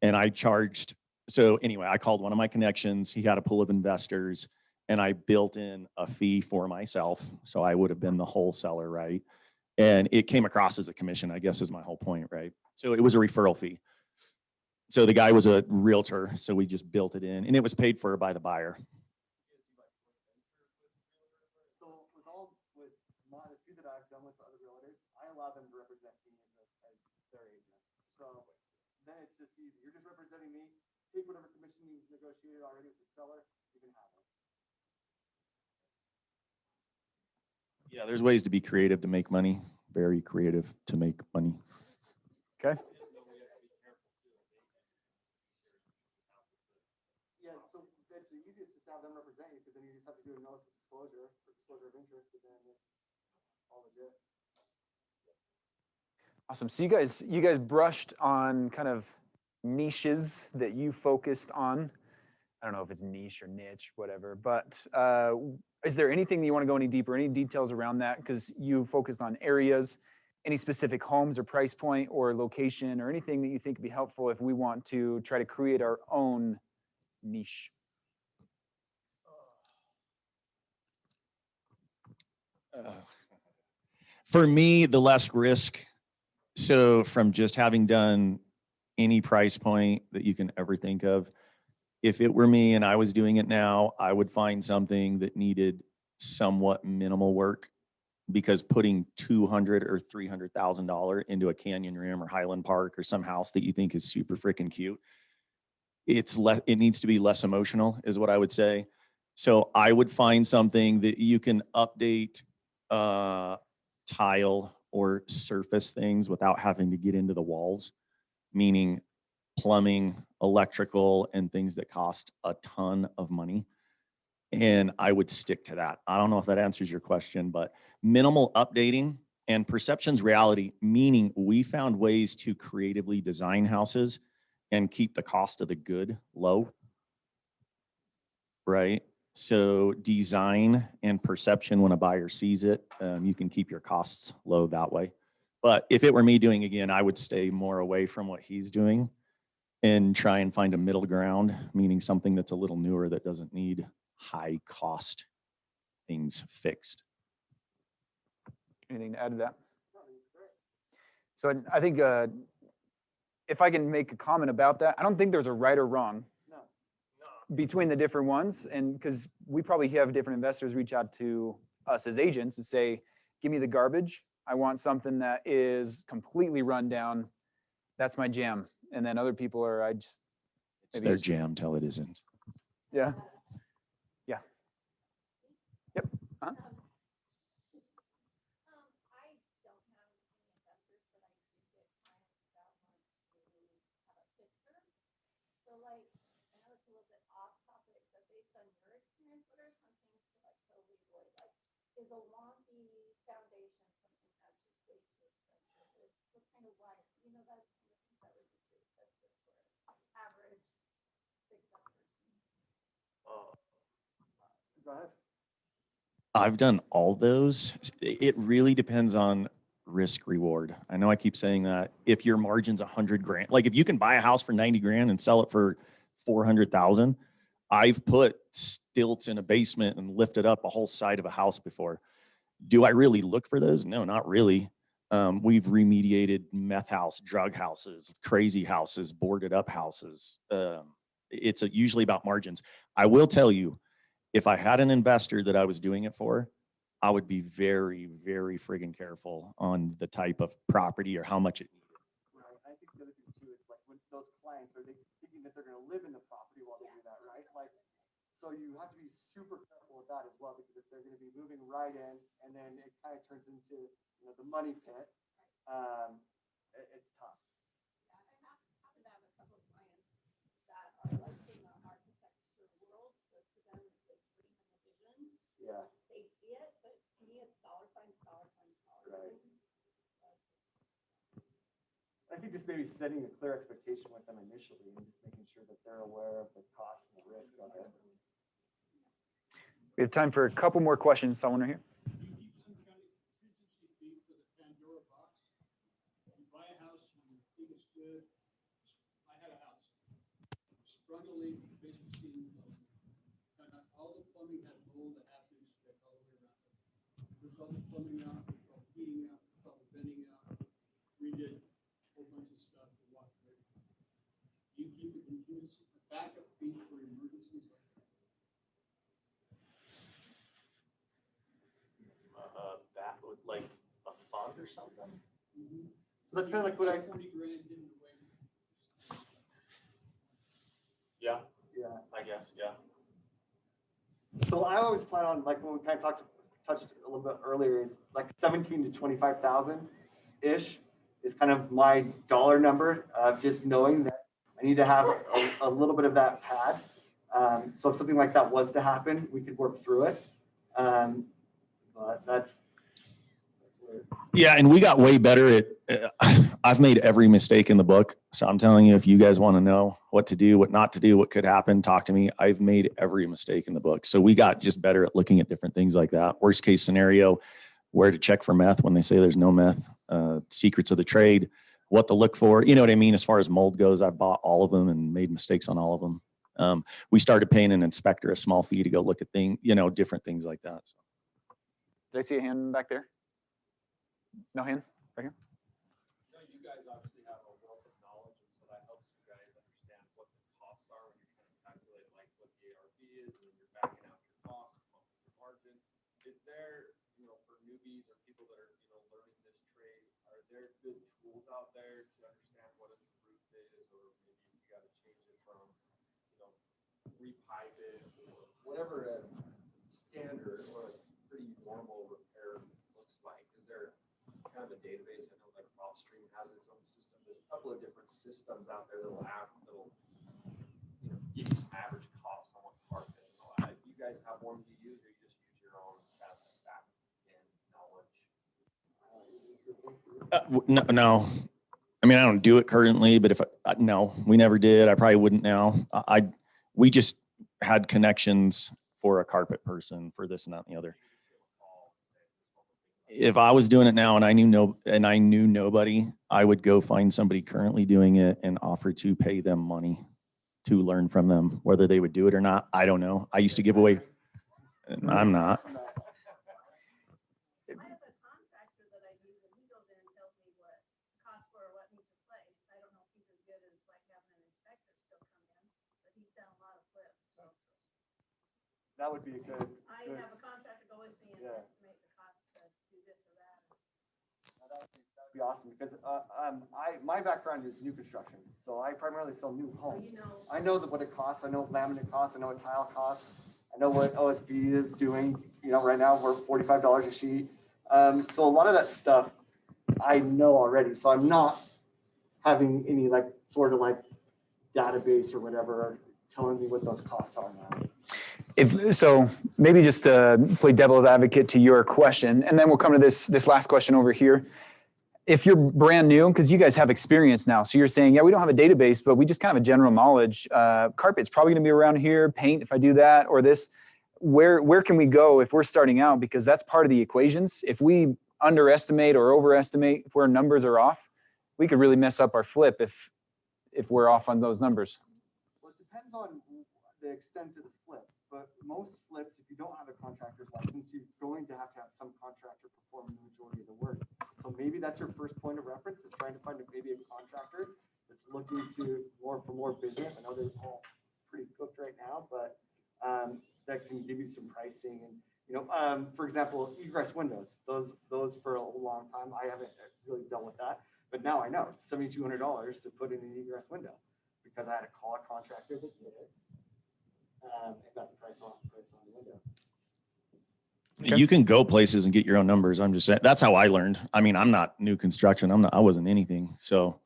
And I charged. So anyway, I called one of my connections. He had a pool of investors, and I built in a fee for myself. So I would have been the wholesaler, right? And it came across as a commission, I guess is my whole point, right? So it was a referral fee. So the guy was a realtor, so we just built it in, and it was paid for by the buyer. So with the two that I've done with the other realtors, I allow them to represent me as their agent. So then it's just easy. You're just representing me. Take whatever commission you've negotiated already with the seller, you can have it. Yeah, there's ways to be creative to make money. Very creative to make money. Okay. just have to do a notice of disclosure for disclosure of interest, and then it's all legit. Awesome. So you guys brushed on kind of niches that you focused on. I don't know if it's niche or niche, whatever, but is there anything that you want to go any deeper, any details around that? Because you focused on areas, any specific homes or price point or location or anything that you think would be helpful if we want to try to create our own niche? For me, the less risk. So from just having done any price point that you can ever think of, if it were me and I was doing it now, I would find something that needed somewhat minimal work, because putting $200,000 or $300,000 into a canyon rim or Highland Park or some house that you think is super freaking cute, it needs to be less emotional, is what I would say. So I would find something that you can update, tile or surface things without having to get into the walls, meaning plumbing, electrical, and things that cost a ton of money. And I would stick to that. I don't know if that answers your question, but minimal updating and perception's reality, meaning we found ways to creatively design houses and keep the cost of the good low, right? So design and perception, when a buyer sees it, you can keep your costs low that way. But if it were me doing again, I would stay more away from what he's doing and try and find a middle ground, meaning something that's a little newer that doesn't need high cost things fixed. Anything to add to that? So I think if I can make a comment about that, I don't think there's a right or wrong between the different ones. And because we probably have different investors reach out to us as agents and say, give me the garbage. I want something that is completely run down. That's my jam. And then other people are, It's their jam till it isn't. Yeah. Yeah. Yep. Huh? I don't have any investors, but I do get clients that want to have a fixer. So like, I know it's a little bit off topic, but based on your experience, what are some things to like totally avoid? Like, is a wonky foundation something that's just way too expensive? What kind of wire, you know, that's kind of things that would be too expensive for average fix-up person. Go ahead. I've done all those. It really depends on risk reward. I know I keep saying that. If your margin's 100 grand, like if you can buy a house for 90 grand and sell it for 400,000, I've put stilts in a basement and lifted up a whole side of a house before. Do I really look for those? No, not really. We've remediated meth house, drug houses, crazy houses, boarded up houses. It's usually about margins. I will tell you, if I had an investor that I was doing it for, I would be very, very friggin' careful on the type of property or how much it needed. Right. I think the other thing too is like when those clients are they thinking that they're going to live in the property while they do that, right? Like, so you have to be super careful with that as well, because if they're going to be moving right in and then it kind of turns into, you know, the money pit, it's tough. Yeah, I happen to have a couple of clients that are like in the architecture world, so to them it's the dream and the vision. Yeah. They see it, but to me it's dollar signs, dollar signs, dollar Right. signs. I think just maybe setting a clear expectation with them initially and just making sure that they're aware of the cost and the risk of it. We have time for a couple more questions. Someone right here. I had a house, sprung a leak, basement ceiling, all the plumbing had mold, a half inch thick all the way around it. Took all the plumbing out, took all the heating out, took all the venting out, redid a whole bunch of stuff to walk away. You keep a contingency, a backup fee for emergencies like that. That would like a fund or something? Mm-hmm. That's kind of like what I. 40 grand hidden away. Yeah, Yeah. I guess, yeah. So I always plan on, like when we kind of touched a little bit earlier, is like 17 to 25,000 ish is kind of my dollar number. Just knowing that I need to have a little bit of that pad So if something like that was to happen, we could work through it. But that's Yeah, and we got way better at. I've made every mistake in the book, so I'm telling you, if you guys want to know what to do, what not to do, what could happen, talk to me. I've made every mistake in the book, so we got just better at looking at different things like that. Worst case scenario, where to check for meth when they say there's no meth, secrets of the trade, what to look for. You know what I mean? As far as mold goes, I bought all of them and made mistakes on all of them. We started paying an inspector a small fee to go look at things, different things like that. So. Did I see a hand back there? No hand? Right here? No, you guys obviously have a wealth of knowledge, and so that helps you guys understand what the costs are when you're trying to calculate like what the ARV is, and then you're backing out your cost and come up with your margin. Is there, for newbies or people that are, learning this trade, are there good tools out there to understand what a roof is, or maybe you got to change it from, repipe it, or whatever a standard or a pretty normal repair looks like? Is there kind of a database? I know like Stream has its own system. There's a couple of different systems out there that'll give you some average costs on what carpet and all that. You guys have one you use, or you just use your own kind of back end knowledge? No. I mean, I don't do it currently, but no, we never did. I probably wouldn't now. We just had connections for a carpet person for this and that and the other. If I was doing it now and I knew nobody, I would go find somebody currently doing it and offer to pay them money to learn from them. Whether they would do it or not, I don't know. I used to give away, and I'm not. I have a contractor that I use, and he goes in and tells me what costs for what needs replaced. I don't know if he's as good as like having an inspector still come in, but he's done a lot of flips. So that would be a good. I have a contractor go with me and estimate the cost to do this or that. That would be awesome because my background is new construction, so I primarily sell new homes. So I know what it costs. I know what laminate costs. I know what tile costs. I know what OSB is doing. Right now we're $45 a sheet. So a lot of that stuff I know already. So I'm not having any sort of database or whatever telling me what those costs are now. So maybe just to play devil's advocate to your question, and then we'll come to this last question over here. If you're brand new, because you guys have experience now, so you're saying, yeah, we don't have a database, but we just kind of a general knowledge. Carpet's probably going to be around here. Paint, if I do that, or this. Where can we go if we're starting out? Because that's part of the equations. If we underestimate or overestimate, if our numbers are off, we could really mess up our flip if we're off on those numbers. Well, it depends on the extent of the flip. But most flips, if you don't have a contractor's license, you're going to have some contractor perform the majority of the work. So maybe that's your first point of reference, is trying to find maybe a contractor that's looking for more business. I know they're all pretty cooked right now, but that can give you some pricing. And for example, egress windows. Those for a long time I haven't really dealt with that, but now I know it's $7,200 to put in an egress window because I had to call a contractor that did it. And got the price on the window. Okay. You can go places and get your own numbers. I'm just saying that's how I learned. I mean, I'm not new construction. I wasn't anything. So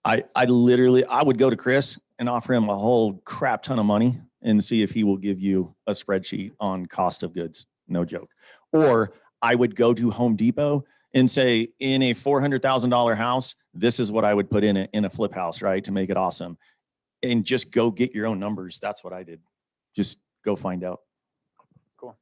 I would go to Chris and offer him a whole crap ton of money and see if he will give you a spreadsheet on cost of goods. No joke. Or I would go to Home Depot and say, in a $400,000 house, this is what I would put in a flip house, right? To make it awesome. And just go get your own numbers. That's what I did. Just go find out. Cool.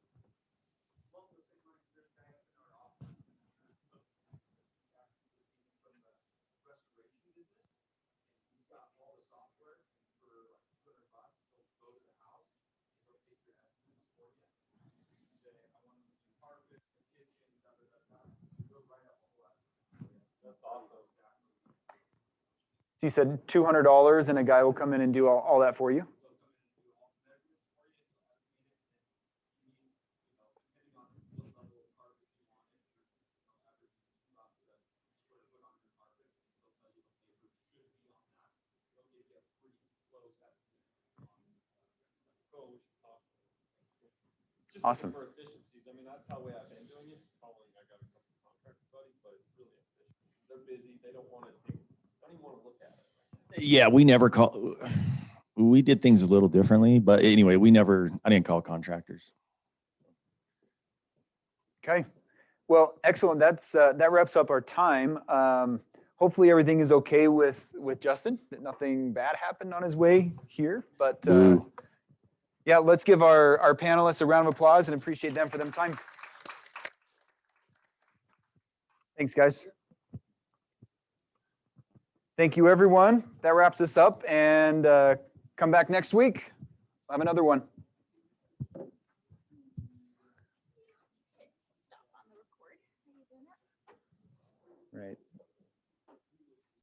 He said $200 and a guy will come in and do all that for you. Awesome. For efficiencies, I mean, that's how I've been doing it. Following, I got a couple of contractor buddies, but it's really efficient. They're busy. They don't even want to look at it. Yeah, we never call. we did things a little differently, but anyway, I didn't call contractors. Okay. Well, excellent. That wraps up our time. Hopefully everything is okay with Justin, that nothing bad happened on his way here. But yeah, let's give our panelists a round of applause and appreciate them for their time. Thanks, guys. Thank you, everyone. That wraps us up, and come back next week. We'll have another one.